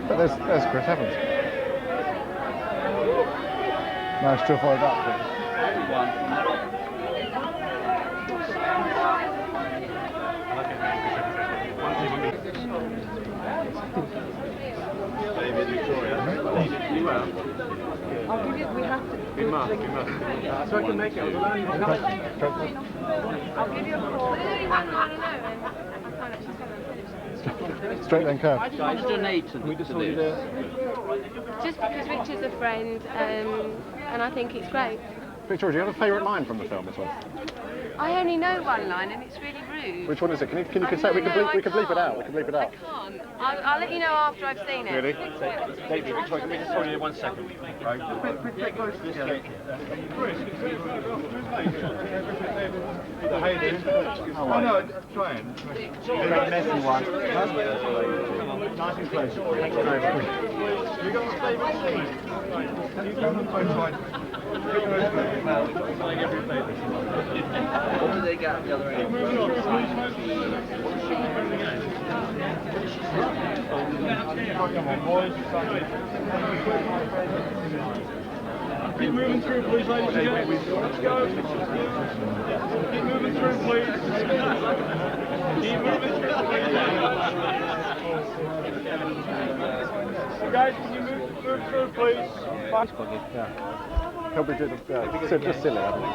But there's Chris Evans. Managed to avoid that. David, Victoria. I'll give you, we have to. We must. So I can make it. I'll give you a call. Straight then curve. Guys, donate to this. Just because Richard's a friend, and I think it's great. Victoria, do you have a favourite line from the film as well? I only know one line, and it's really rude. Which one is it? Can you say we can bleep it out? We can bleep it I out. can't. I'll let you know after I've seen it. Really? David, Victoria, can we just hold you 1 second? Right? Oh no, try it. Very messy one. Nice and close. You got a favourite scene? You come and try. What do they got on the other end? Keep moving through, please, ladies and gentlemen. Let's go. Keep moving through, please. Keep moving through, please. Guys, can you move through, please? Yeah. He'll be just silly, I think.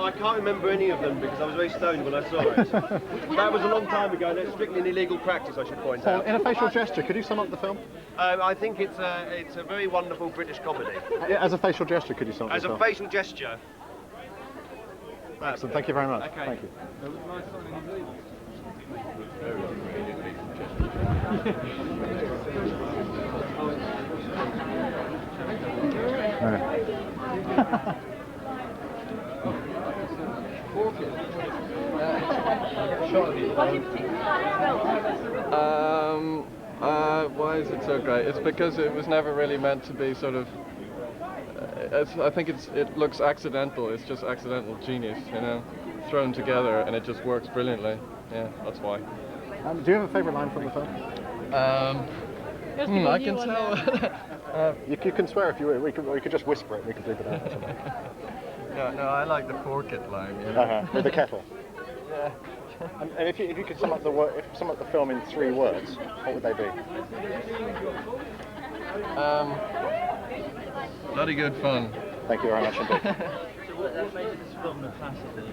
I can't remember any of them because I was very stoned when I saw it. That was a long time ago, and it's strictly an illegal practice, I should point Paul, out. in a facial gesture, could you sum up the film? I think it's a very wonderful British comedy. As a facial gesture, could you sum up As the a film? facial gesture. Excellent, thank you very much. Okay. Thank you. Why is it so great? It's because it was never really meant to be sort of. I think it looks accidental. It's just accidental genius, you know, thrown together, and it just works brilliantly. Yeah, that's why. Do you have a favourite line from the film? I can tell. You can swear if you will. We could just whisper it. We could bleep it out. No, I like the fork it line. You know? With the kettle. Yeah. And if you could sum up the film in 3 words, what would they be? Bloody good fun. Thank you very much indeed. So what that makes this film a classic then?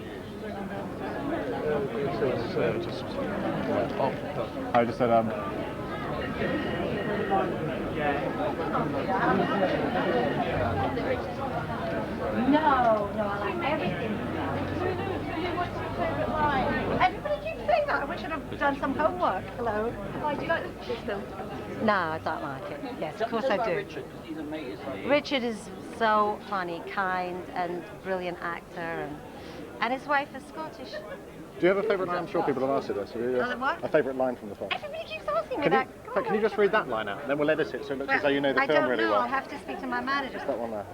I just said No, I like everything. What's your favourite line? Everybody keeps saying that. We should have done some homework. Hello. Why do you like this film? No, I don't like it. Yes, of course I do. Richard, because he's a mate, isn't he? Richard is so funny, kind, and brilliant actor, and his wife is Scottish. Do you have a favourite line? I'm sure people have asked you this. What? A favourite line from the film? Everybody keeps asking me that. Can you just read that line out? And then we'll edit it so it looks as though you know the film really well. I'll have to speak to my manager. Just that one there.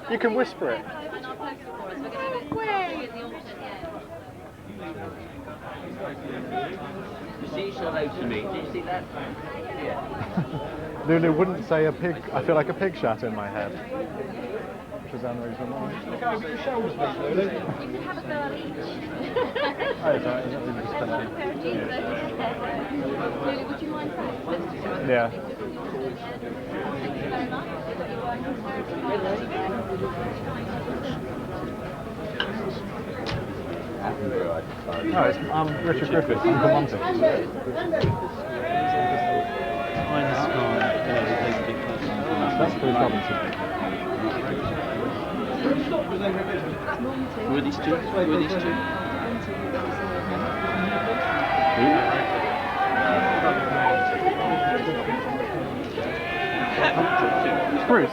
You can whisper it. You see, so low to me. Do you see that? Yeah. Lulu wouldn't say a pig. I feel like a pig shat in my head. Which is unreasonable. You can have a girl each. Oh, sorry. Lily, would you mind practicing? Yeah. No, it's Richard Griffiths, Uncle Monty. That's Bruce Robinson. Who are these two? Who are these two? Bruce,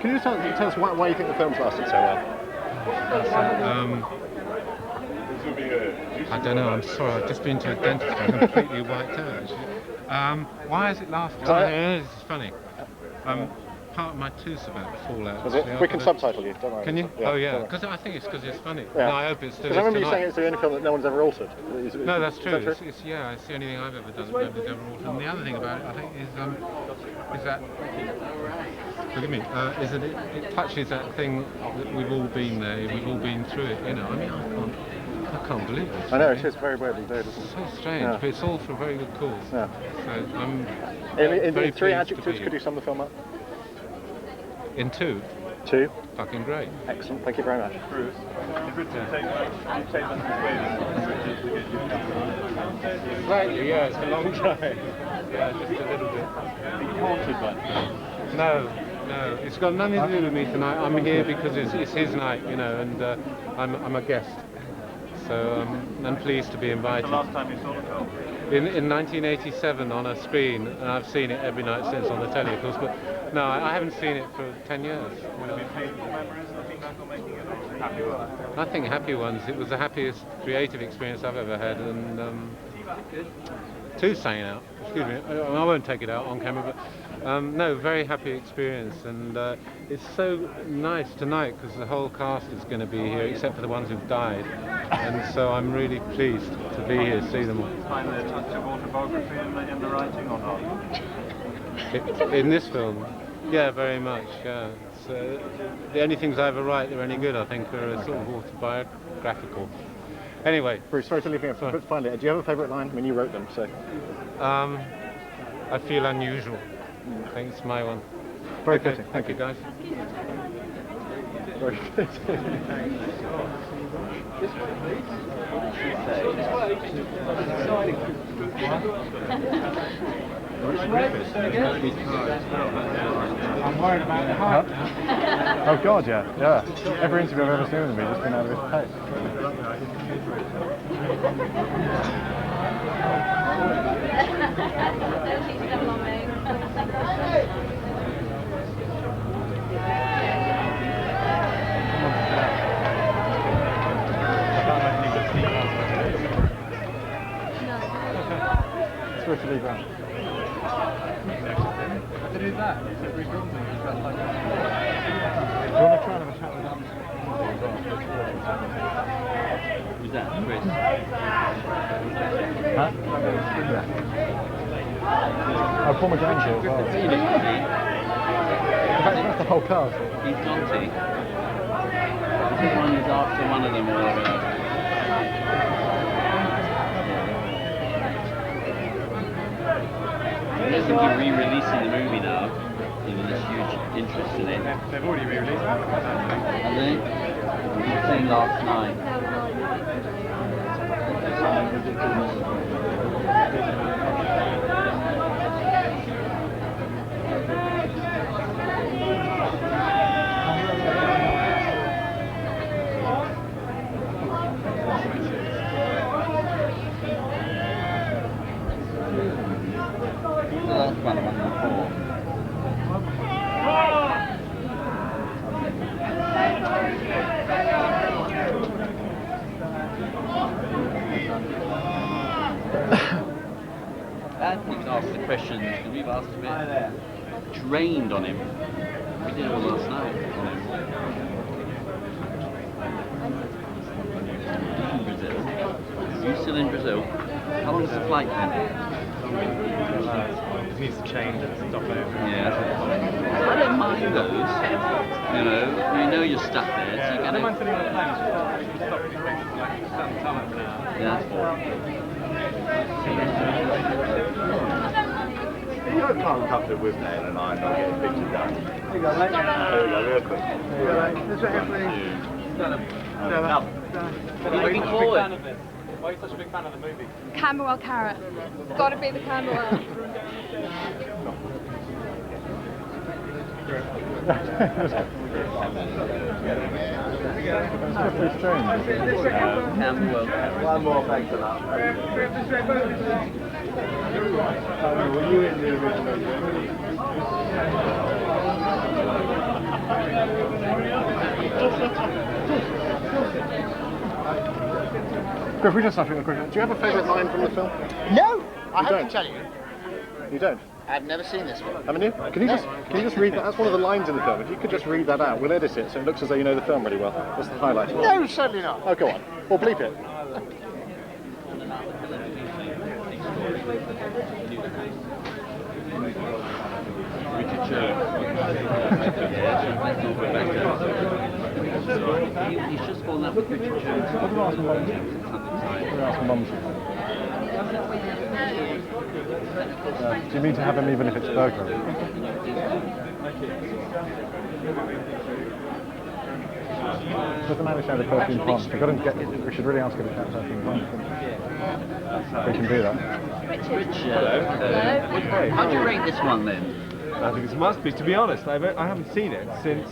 can you tell us why you think the film's lasted so well? I don't know, I'm sorry, I've just been to a dentist, I'm completely wiped out actually. Why has it lasted? It's funny. Part of my tooth's about to fall out. We can subtitle you, don't worry. Can you? Yeah, oh yeah, because I think it's because it's funny. Yeah. No, I hope it's still Because I remember you tonight. saying it's the only film that no one's ever altered. No, that's true. Is that It's yeah, it's the only thing I've ever done that nobody's ever altered. And the other thing about it, I think, is that forgive me, is that it touches that thing that we've all been there, we've all been through it. You know, I mean, I can't believe it. I know, it is very weirdly weird, isn't it? So strange, Yeah. but it's all for a very good cause. Yeah. So I'm In very three pleased adjectives, to be could you sum the film up? in two. Two. Fucking great. Excellent, thank you very much. Bruce, did Richard take them to Sweden? Slightly, yeah, it's a long time. Yeah, just a little bit. Are you haunted by it? No, it's got nothing to do with me tonight. I'm here because it's his night, you know, and I'm a guest. So I'm pleased to be invited. The last time you saw the film? In 1987 on a screen, and I've seen it every night since on the telly, of course, but no, I haven't seen it for 10 years. Would it be painful memories looking back on making it, or happy ones? I think happy ones. It was the happiest creative experience I've ever had, and tooth hanging out. Excuse me, I won't take it out on camera, but no, very happy experience, and it's so nice tonight because the whole cast is going to be here except for the ones who've died, and so I'm really pleased to be here, see them all. Find there a touch of autobiography in the writing or not? In this film, yeah, very much. Yeah, so the only things I ever write that are any good, I think, are sort of autobiographical. Anyway, Bruce, sorry to leave you, but finally, do you have a favourite line? I mean, you wrote them, so. I feel unusual. I think it's my one. Very okay, fitting. thank you guys. Very fitting. I'm worried about the height. Oh God, yeah. Every interview I've ever seen with him, he's just been out of his pace. It's Richard Lee Grant. To do that, it's a Bruce Robinson, he's dressed like that. Do you want to try and have a chat with him? Who's that? Chris? Huh? Yeah. Oh, Paul McGann's here as well. In fact, that's the whole cast. He's Monty. Is he one who's after one of them or I don't think you're re-releasing the movie now. There's huge interest in it. They've already re-released it. Have they? We were saying last night. The last one before. Anthony's asked the question, because we've asked a bit, drained on him. We did it all last night on him. He's in Brazil. Are you still in Brazil? How long is the flight then? It needs to change and stop over. Yeah. I don't mind those. You know you're stuck there, so you I don't mind gotta... sitting on a plane, just stop these places for like a certain time for now. Yeah, that's boring. You can't come to Withnail and I not getting pictures done. Here you go, mate. There we go, real quick. Here you go, mate. This way, Looking forward. Why are you such a big fan of the movie? Camberwell carrot. Got to be the Camberwell. That's pretty strange. Camberwell. One more, thanks a lot. Were you in the original? Griff, we just asked you a question. Do you have a favourite line from the film? No, I You have don't? to tell you, You don't? I've never seen this one. Haven't you? Can you just read that? That's one of the lines in the film. If you could just read that out, we'll edit it so it looks as though you know the film really well. What's the highlight? No, certainly not. Oh, go on. Or bleep it. He's just fallen up with Richard Jones. Do you mean to have him even if it's burglary? Does the man who showed the perfume ponds? We should really ask him to shout perfume ponds. We can do that. Richard. Hello. How do you rate this one then? I think it's a masterpiece. To be honest, I haven't seen it since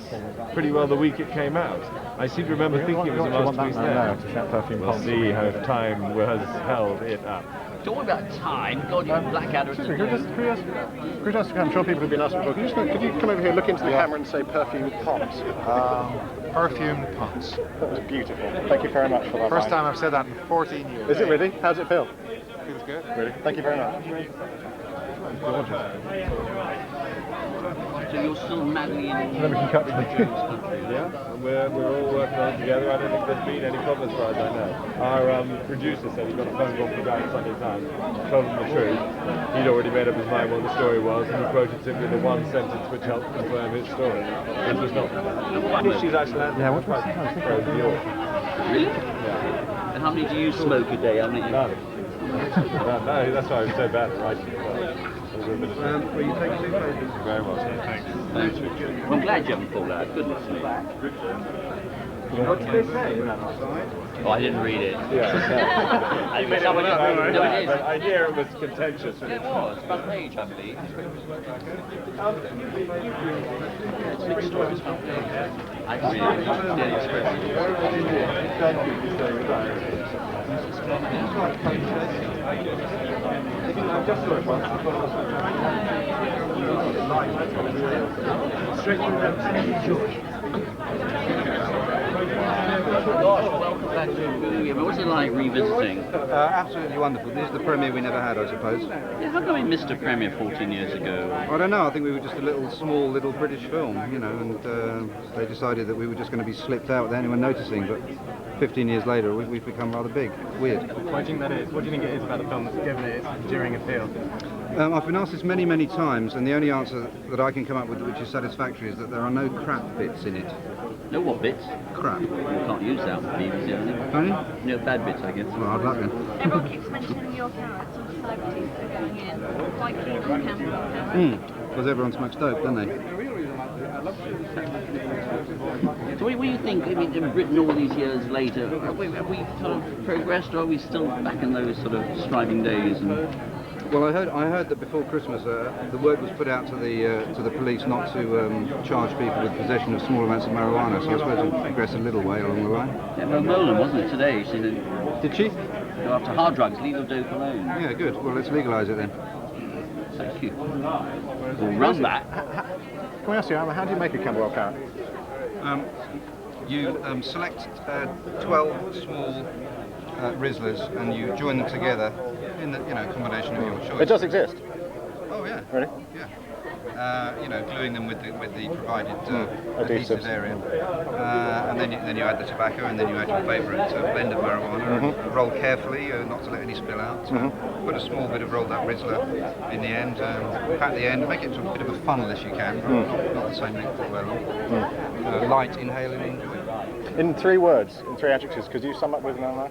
pretty well the week it came out. I seem to remember thinking it was a masterpiece then. To shout perfume We'll ponds. see how time has held it up. Don't worry about time. God, you Blackadder. Excuse me, could you just, I'm sure people have been asking before, could you come over here, look into the camera and say perfume ponds? Perfume ponds. That was beautiful. Thank you very much for that. First time I've said that in 14 years. Is it really? How's it feel? Feels good. Really? Thank you very much. So you're still madly in Then we can cut to the Yeah, and we're all working on it together. I don't think there's been any problem as far as I know. Our producer said he got a phone call from the guy at Sunday Times, told him the truth. He'd already made up his mind what the story was, and he quoted simply the one sentence which helped confirm his story. It was not. She's actually Yeah, what was that? Really? Yeah. And how many do you smoke a day? How many? No, that's why I was so bad at writing. Will you take two photos? Very well, sir. Thanks. I'm glad you haven't pulled out. Goodness me. What did they say? Oh, I didn't read it. Yeah. I mean, someone else. No, it is. I hear it was contentious. It was. Front page, I believe. It's a big story. I can read it. Daily Express. Gosh, welcome back to Odeon. What's it like revisiting? Absolutely wonderful. This is the premiere we never had, I suppose. Yeah, how come we missed a premiere 14 years ago? I don't know. I think we were just a small little British film, you know, and they decided that we were just going to be slipped out without anyone noticing. But 15 years later, we've become rather big. It's weird. Why do you think that is? What do you think it is about the film that's given it its enduring appeal? I've been asked this many, many times, and the only answer that I can come up with which is satisfactory is that there are no crap bits in it. No what bits? Crap. You can't use that on BBC, I think. Pardon? No, bad bits, I guess. Well, hard luck then. Everyone keeps mentioning your character, all the celebrities that are going in. Quite keen on Campbell. Because everyone smokes dope, don't they? So what do you think, I mean, in Britain all these years later, have we sort of progressed, or are we still back in those sort of striving days? And Well, I heard that before Christmas, the word was put out to the police not to charge people with possession of small amounts of marijuana. So I suppose we've progressed a little way along the line. Yeah, well, Nolan, wasn't it, today? She said, Did she? go after hard drugs, leave the dope alone. Yeah, good. Well, let's legalise it then. Thank you. We'll run that. Can we ask you, how do you make a Camberwell carrot? You select 12 small Rizzlers and you join them together in the combination of your choice. It does exist. Oh yeah. Really? Yeah. Gluing them with the provided adhesives area, and then you add the tobacco, and then you add your favourite blend of marijuana. And roll carefully, not to let any spill out. Put a small bit of rolled up Rizzler in the end. Pat the end. Make it to a bit of a funnel as you can, not the same length all the way along. Light, inhale, and enjoy. In 3 words, in 3 adjectives, could you sum up Withnail I?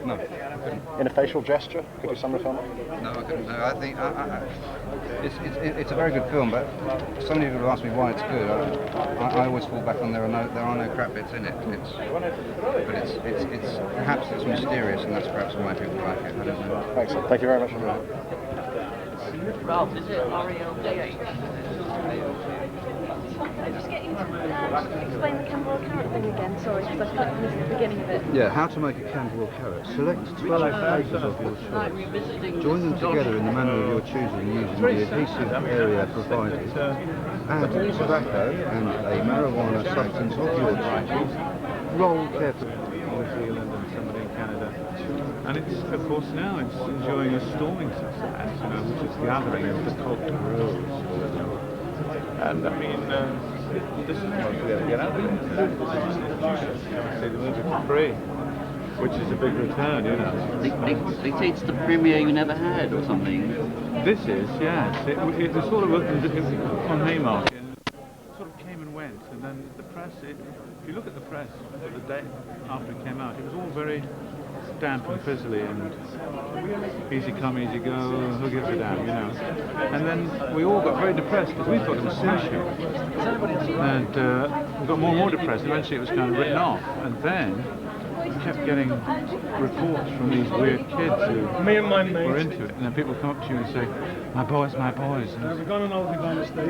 No, I couldn't. In a facial gesture, could you sum the film up? No, I couldn't. No, I think it's a very good film, but so many people have asked me why it's good. I always fall back on there are no crap bits in it. It's perhaps it's mysterious, and that's perhaps why people like it. I don't know. Excellent. Thank you very much. Ralph, is it R-E-L-D-H? just get you to explain the Camberwell carrot thing again? Sorry, because I missed the beginning of it. Yeah, how to make a Camberwell carrot. Select 12 papers of your choice. Join them together in the manner of your choosing using the adhesive area provided. Add tobacco and a marijuana substance of your choice. Roll carefully. New Zealand and somebody in Canada. And it's, of course, now it's enjoying a storming success, you know, which is gathering of the cocked rose. And I mean, this is what we have to get out of it. See the movie for free, which is a big return, you know. They say it's the premiere you never had or something. This is, yes. It was sort of on Haymarket. Sort of came and went, and then the press, if you look at the press for the day after it came out, it was all very damp and fizzly and easy come, easy go, who gives a damn, you know. And then we all got very depressed because we thought it was smashing. And we got more and more depressed. Eventually it was kind of written off. And then we kept getting reports from these weird kids who were into it. And then people come up to you and say, my boys, my boys. And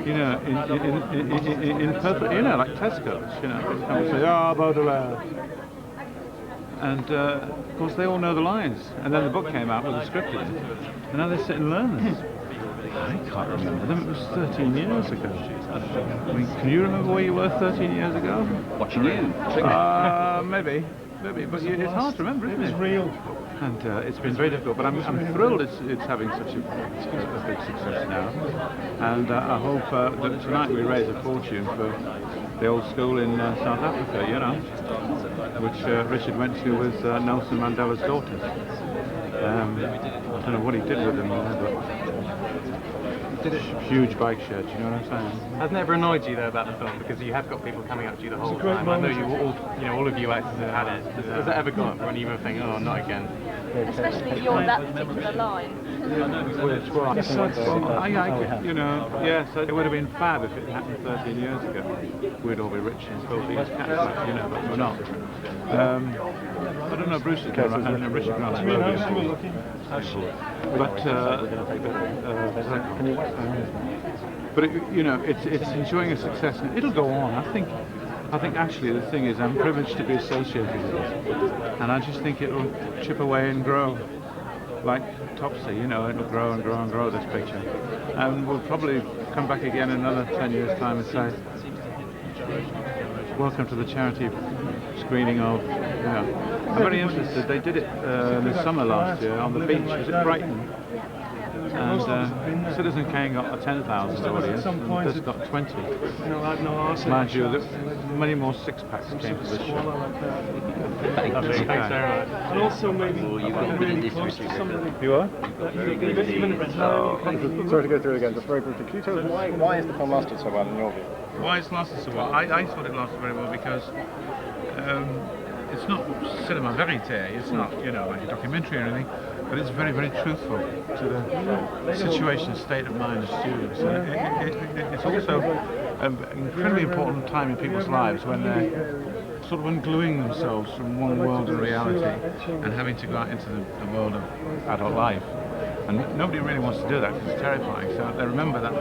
you know, in perfect, you know, like Tesco's, you know, people come and say, oh, Baudelaire. And of course they all know the lines. And then the book came out with the script in it. And now they sit and learn this. I can't remember them. It was 13 years ago. I mean, can you remember where you were 13 years ago? Watching you. Maybe. But it's hard to remember, isn't it? It's real. And it's been very difficult, but I'm thrilled it's having such a big success now. And I hope that tonight we raise a fortune for the old school in South Africa, you know, which Richard went to with Nelson Mandela's daughters. I don't know what he did with them there, but huge bike shed, you know what I'm saying? Hasn't it ever annoyed you though about the film, because you have got people coming up to you the whole time? I know you all, you know, all of you actors have had it. Has it ever got when you were thinking, oh, not again? Especially your that particular line. Which one? You know, yes, it would have been fab if it happened 13 years ago. We'd all be rich and filthy as cats, you know, but we're not. I don't know, Bruce is there, I don't know, Richard Grant's movie. But it, you know, it's enjoying a success, and it'll go on. I think actually the thing is, I'm privileged to be associated with it, and I just think it'll chip away and grow, like Topsy. You know, it'll grow and grow and grow, this picture, and we'll probably come back again in another 10 years' time and say, welcome to the charity screening of, you know. I'm very interested. They did it in the summer last year on the beach. Was it Brighton? And Citizen Kane got a 10,000 audience, and this got 20. Mind you, many more six-packs came to this show. Thanks very much. And also maybe you are? Sorry to go through it again, just very briefly. Can you tell us why has the film lasted so well in your view? Why it's lasted so well? I thought it lasted very well because it's not cinema verite, it's not, you know, like a documentary or anything, but it's very, very truthful to the situation, state of mind of students. And it's also an incredibly important time in people's lives when they're sort of ungluing themselves from one world of reality and having to go out into the world of adult life. And nobody really wants to do that because it's terrifying, so they remember that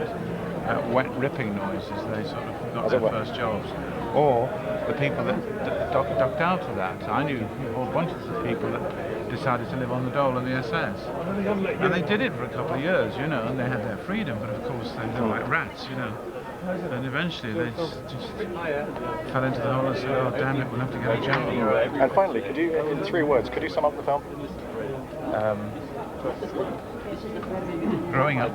wet ripping noise as they sort of got their first jobs. Or the people that ducked out of that. I knew whole bunches of people that decided to live on the dole and the SS. And they did it for a couple of years, you know, and they had their freedom, but of course they were like rats, you know. And eventually they just fell into the hole and said, oh damn it, we'll have to get a job. And finally, could you, in 3 words, could you sum up the film? Growing up,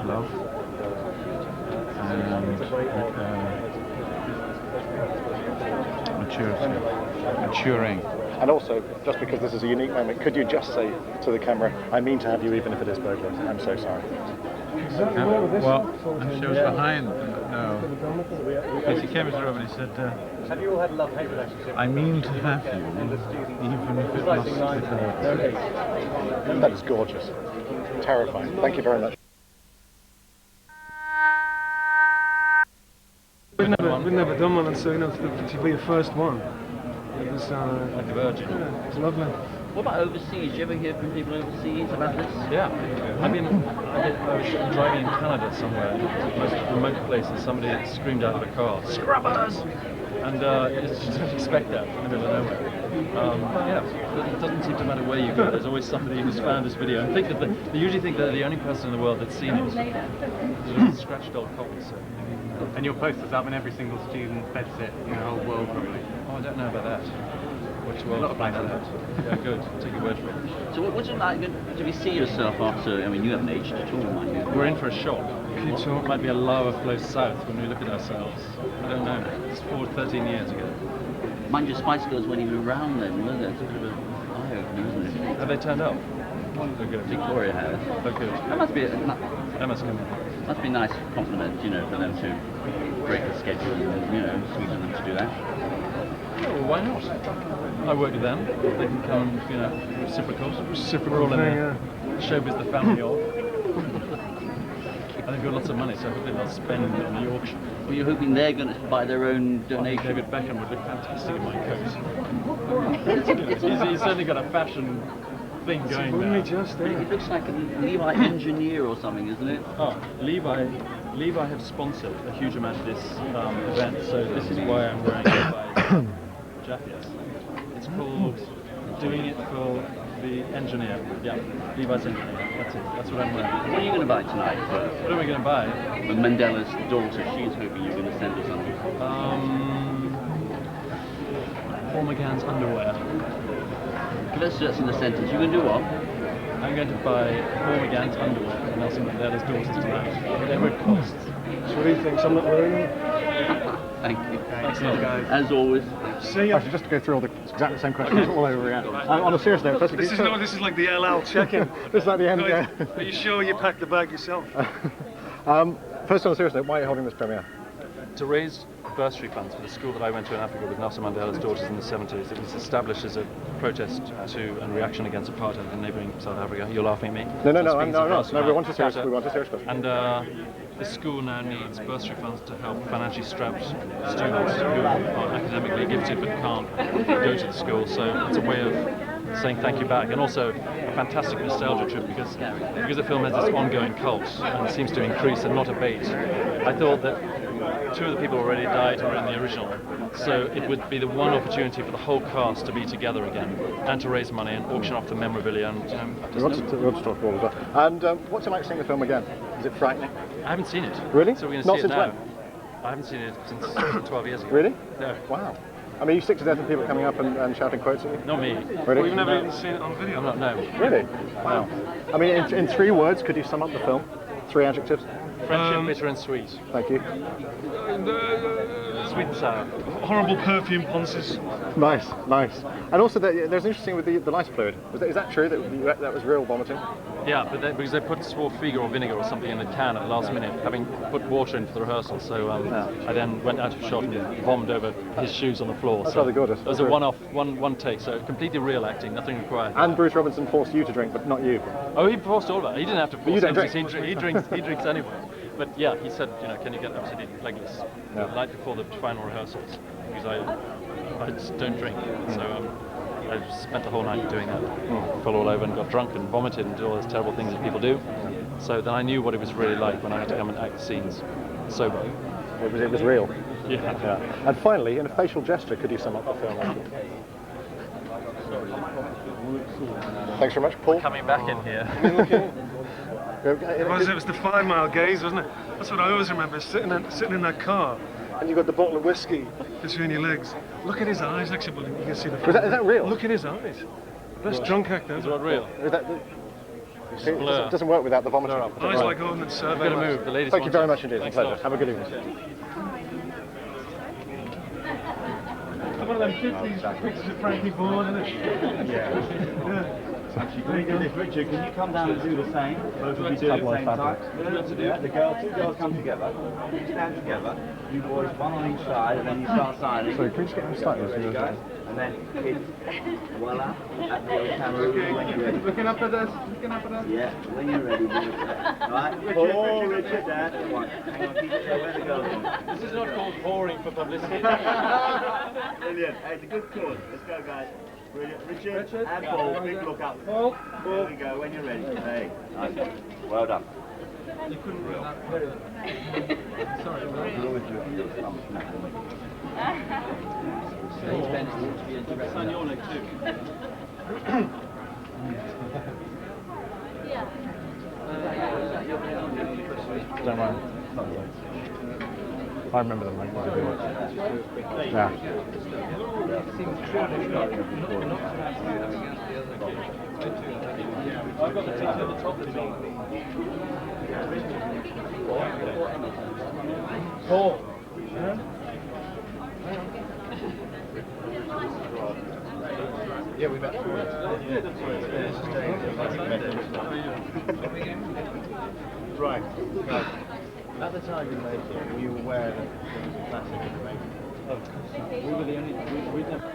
love, and maturing. And also, just because this is a unique moment, could you just say to the camera, I mean to have you even if it is burglars. I'm so sorry. Well, she was behind. No. Yes, he came into the room and he said, have you all had a love-hate relationship? I mean to have you, even if it must be. That is gorgeous. Terrifying. Thank you very much. We've never done one, and so, you know, to be your first one, it was like a virgin. Yeah, it was lovely. What about overseas? Do you ever hear from people overseas about this? Yeah. I was driving in Canada somewhere, the most remote place, and somebody screamed out of a car, "Scrubbers!" And you just don't expect that in the middle of nowhere. Yeah, it doesn't seem to matter where you go, there's always somebody who's found this video and think that they usually think they're the only person in the world that's seen it. Sort of scratched old copies. So. And your poster's up in every single student bedsit in the whole world, probably. Oh, I don't know about that. Which world? Not a Find that out. Yeah, good. Take your word for it. So what's it like to see yourself after, I mean, you haven't aged at all, mind you. We're in for a shock. What might be a lava flow south when we look at ourselves. I don't know. It's 13 years ago. Mind you, Spice Girls weren't even around then, were they? It's a bit of an eye-opener, isn't it? Have they turned up? They're good. Victoria has. They're good. That must be must be a nice compliment, you know, for them to break the schedule and, you know, sweet of them to do that. Yeah, well, why not? I work with them. They can come and, you know, reciprocal. We're all in the showbiz, the family of. And they've got lots of money, so hopefully they'll spend it on the auction. Well, you're hoping they're going to buy their own donation? David Beckham would look fantastic in my coat. He's certainly got a fashion thing going there. It looks like a Levi engineer or something, isn't it? Oh, Levi have sponsored a huge amount of this event, so this is why I'm wearing Levi's jacket. It's called Doing It for the Engineer. Yeah, Levi's engineer. That's it. That's what I'm wearing. What are you going to buy tonight? What are we going to buy? With Mandela's daughter, she's hoping you're going to send her something. Paul McGann's underwear. Let's do that in the sentence. You're going to do what? I'm going to buy Paul McGann's underwear for Nelson Mandela's daughters tonight, whatever it costs. So what do you think? I'm not wearing them? Thank you. Thanks a lot, guys. As always. See you. Actually, just to go through all the exactly same questions all over again. On a serious note, first This is like the LL check-in. This is like the end. Yeah. Are you sure you packed the bag yourself? First, on a serious note, why are you holding this premiere? To raise bursary funds for the school that I went to in Africa with Nelson Mandela's daughters in the 70s. It was established as a protest to and reaction against apartheid in neighbouring South Africa. You're laughing at me? No, we want a serious question. And the school now needs bursary funds to help financially strapped students who are academically gifted but can't go to the school. So it's a way of saying thank you back, and also a fantastic nostalgia trip because the film has this ongoing cult and seems to increase and not abate. I thought that two of the people already died who were in the original, so it would be the one opportunity for the whole cast to be together again and to raise money and auction off the memorabilia. And we want to talk about all of that. And what's it like seeing the film again? Is it frightening? I haven't seen it. Really? So we're going to see it now. I haven't seen it since 12 years ago. Really? No. Wow. I mean, you stick to death with people coming up and shouting quotes at you? Not me. Really? Well, you've never even seen it on video? No. Really? Wow. I mean, in 3 words, could you sum up the film? 3 adjectives? Friendship, bitter and sweet. Thank you. Sweet and sour. Horrible perfume ponces. Nice. And also, there's interesting with the lice fluid. Is that true that that was real vomiting? Yeah, but because they put swarfiga or vinegar or something in the can at the last minute, having put water in for the rehearsal. So I then went out of shot and vomited over his shoes on the floor. That's rather good. It was a one-off, one take, so completely real acting, nothing required. And Bruce Robinson forced you to drink, but not you. Oh, he forced all of that. He didn't have to force. You don't drink. He drinks anyway. But yeah, he said, can you get absolutely legless the night before the final rehearsals? Because I just don't drink. So I spent the whole night doing that. Fell all over and got drunk and vomited and did all those terrible things that people do. So then I knew what it was really like when I had to come and act the scenes sober. It was real. Yeah. And finally, in a facial gesture, could you sum up the film? Thanks very much, Paul. Coming back in here. It was the 5 Mile Gaze, wasn't it? That's what I always remember, sitting in that car, and you got the bottle of whiskey between your legs. Look at his eyes, actually, well, you can see the... Is that real? Look at his eyes. Best drunk actor. Is that real? It doesn't work without the vomiting. Eyes like Ordnance Survey. Got to move. The ladies. Thank you very much indeed. It's a pleasure. Have a good evening. One of them 50s pictures of Frankie Vaughan, isn't it? Yeah. Richard, can you come down and do the same? Both of you do it at the same time. Yeah, two girls come together. You stand together. You boys, one on each side, and then you start signing. Sorry, can we just get them started? There you go. And then it's voila. At the camera when you're ready. Looking up at us. Yeah, when you're ready. Right. Richard, Dad. Come on. Hang on, keep it there. Where the girls are. This is not called whoring for publicity. Brilliant. Hey, it's a good cause. Let's go, guys. Brilliant. Richard, and Paul, big look up. Paul. There we go, when you're ready. Hey, nice. Well done. You couldn't do that very well. Sorry, You always do it on your thumb. It's on your leg too. Don't worry. I remember them. Yeah. I've got the tick at the top of me. Paul. Yeah, we met. Right. At the time you made it, were you aware that there was a classic in the making? Oh, we were the only. We'd never.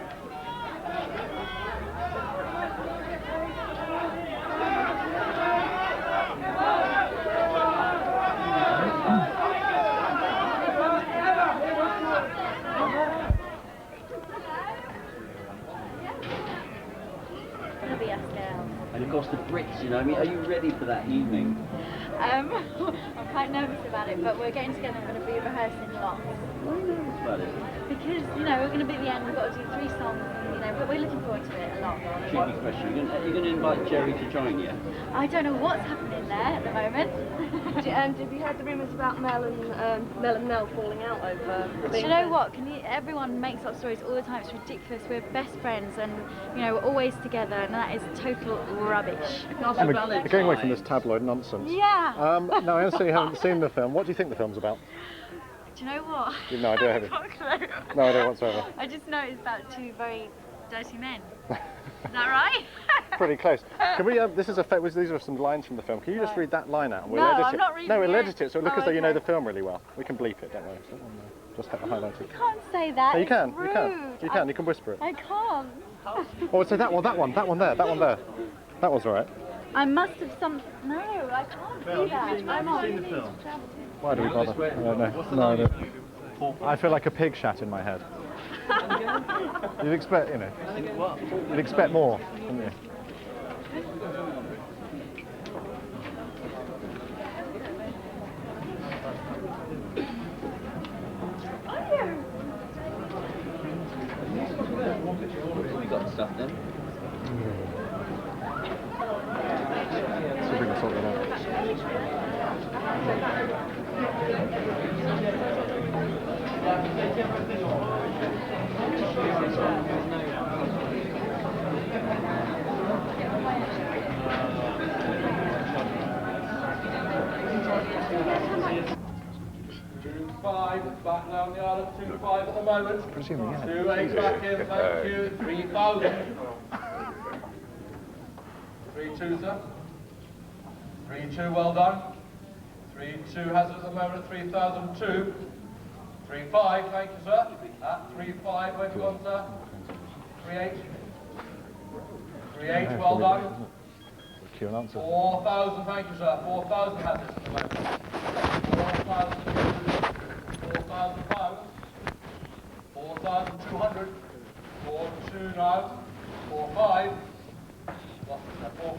And of course the Brits, you know, I mean, are you ready for that evening? I'm quite nervous about it, but we're getting together and we're going to be rehearsing lots. Why are you nervous about it? Because, you know, we're going to be at the end, we've got to do 3 songs, and, you know, but we're looking forward to it a lot. Cheeky question. You're going to invite Jerry to join you? I don't know what's happening there at the moment. And have you heard the rumours about Mel and Nell falling out over? Do you know what? Everyone makes up stories all the time. It's ridiculous. We're best friends, and you know we're always together, and that is total rubbish. We're going away from this tabloid nonsense. Yeah. Now I understand you haven't seen the film. What do you think the film's about? Do you know what? You've no idea, have you? I've got a clue. No idea whatsoever. I just know it's about 2 very dirty men. Is that right? Pretty close. Can we? These are some lines from the film. Can you just read that line out? And we'll No, edit I'm it. not reading No, we'll it. edit it so it looks Oh, as though you know okay. the film really well. We can bleep it, don't worry. So, just have to highlight it. You can't say that. No, you it's can. rude. You can. You can. You can whisper it. I can't. Oh, so that one there. That one there. That one's all right. I must have some. No, I can't do that. I'm on. seen the film? Why do we bother? No, no. I feel like a pig shat in my head. You'd expect, you know. You'd expect more, wouldn't you? We got the stuff then. See if we can sort that out. Back down the island, 2-5 at the moment. Presuming, yeah. 2-8 back in, thank you. 3,000. 3-2, sir. 3-2, well done. 3-2 has it at the moment, 3,002. 3-5, thank you, sir. At 3-5, where have you gone, sir? 3-8. 3-8, well done. Cue an answer. 4,000, thank you, sir. 4,000 has it at the moment. 4,000. 4,000 pounds, 4,200, 4-2 now, 4-5,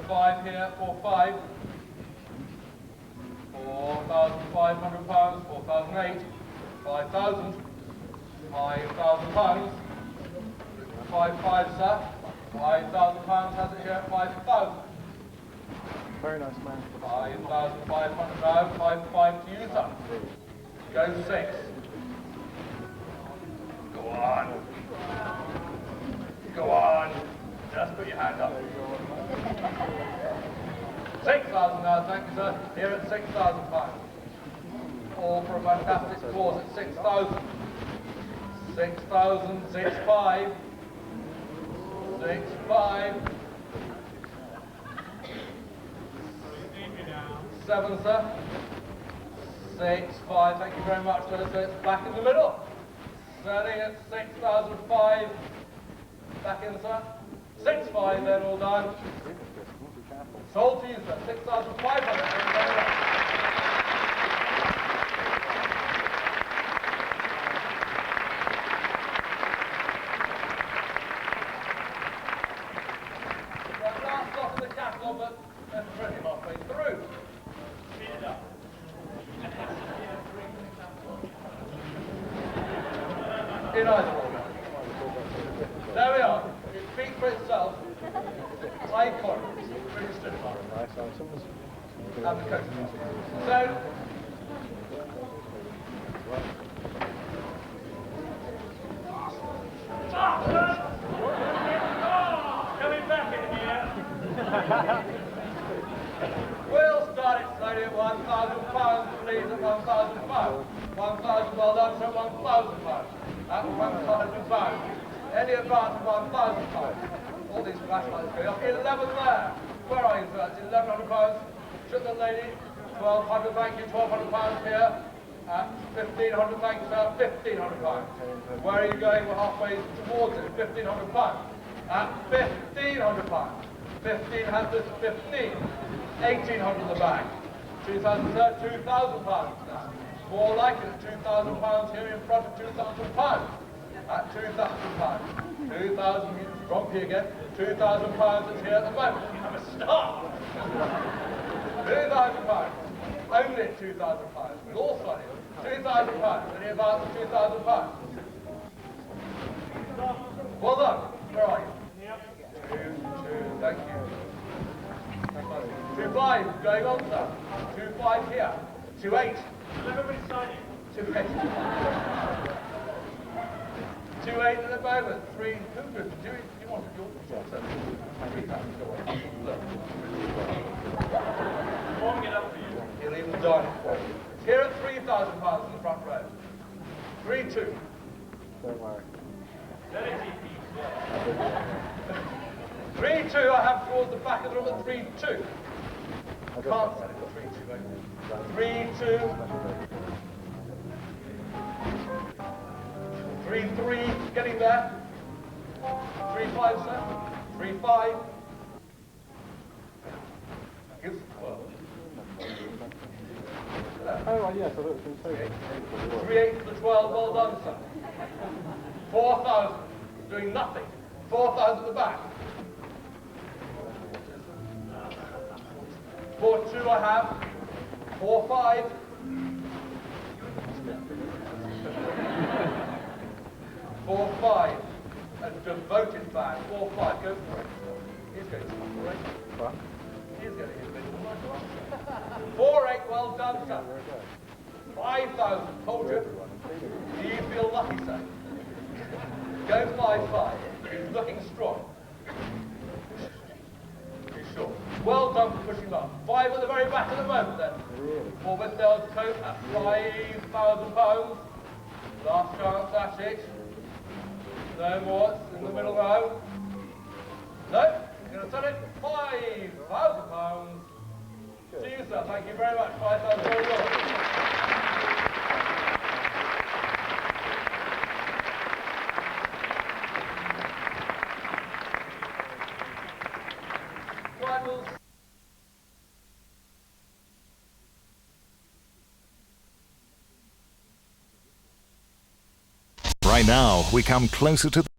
4-5 here, 4-5, 4,500 pounds, 4,008, 5,000, 5,000 pounds, 5-5 sir, 5,000 pounds has it here, 5,000. Very nice, man. 5,500 now, 5-5 to you, sir. Go 6. Go on. Go on. Just put your hand up. 6,000 now, thank you, sir. Here at 6,000 pounds. All for a fantastic cause at 6,000. 6,000, 6-5. 6-5. 7, sir. 6-5, thank you very much, sir. So it's back in the middle. Selling at 6,005. Back in, sir. 6-5 then, all done. Sold to you, sir. 6,500. Thank you very much. Albert, that's pretty halfway through. Speed it up. In either order. There we are. It speaks for itself. Icon. Registered. And the coach. So, coming back in here. We'll start it slowly at £1,000, please, at £1,000. 1,000, well done, so £1,000. At £1,000. Any advance of £1,000. All these flashlights going up. 11 there. Where are you, sir? It's £1,100. Shook the lady. 1,200, thank you. £1,200 here. 1,500, thank you, sir. £1,500. Where are you going? We're halfway towards it. £1,500. £1,500. 15 has this 15. 1,800 in the back. 2,000, sir. £2,000. More like it. £2,000 here in front of £2,000. At £2,000. 2,000, grumpy again. £2,000 is here at the moment. I'm a star. £2,000. Only £2,000. With all sunny. £2,000. Any advance of £2,000? Well done. Where are you? Two, thank you. 2,500 going on, sir. 2,500 here. 2,800. Everybody signing. 2,800. 2,800 at the moment. 300. Do you want your short term? 3,000. Go on. Look. Warming it up for you. He'll even dine it for you. Here at £3,000 in the front row. 3,200. Don't worry. 3,200 I have towards the back of the room at 3,200. Can't sell it for 3,200. 3,200. 3,300, getting there. 3,500, sir. 3,500. Yes. Oh, yes, I thought it was going to say 3,800 to the 12, well done, sir. 4,000, doing nothing. 4,000 at the back. 4,200 I have. 4,500. 4,500. A devoted fan. 4,500. Go for it. He's going to operate. What? He's getting his bit. 4,800. Well done, sir. 5,000. Told you. Do you feel lucky, sir? Go 5,500. He's looking strong. He's sure. Well done for pushing up. 5 at the very back at the moment, then. For Withnail's coat at £5,000. Last chance, that's it. No more, it's in the middle row. No, you're going to sell it £5,000. To you, sir. Thank you very much. 5,000 very well. Right now, we come closer to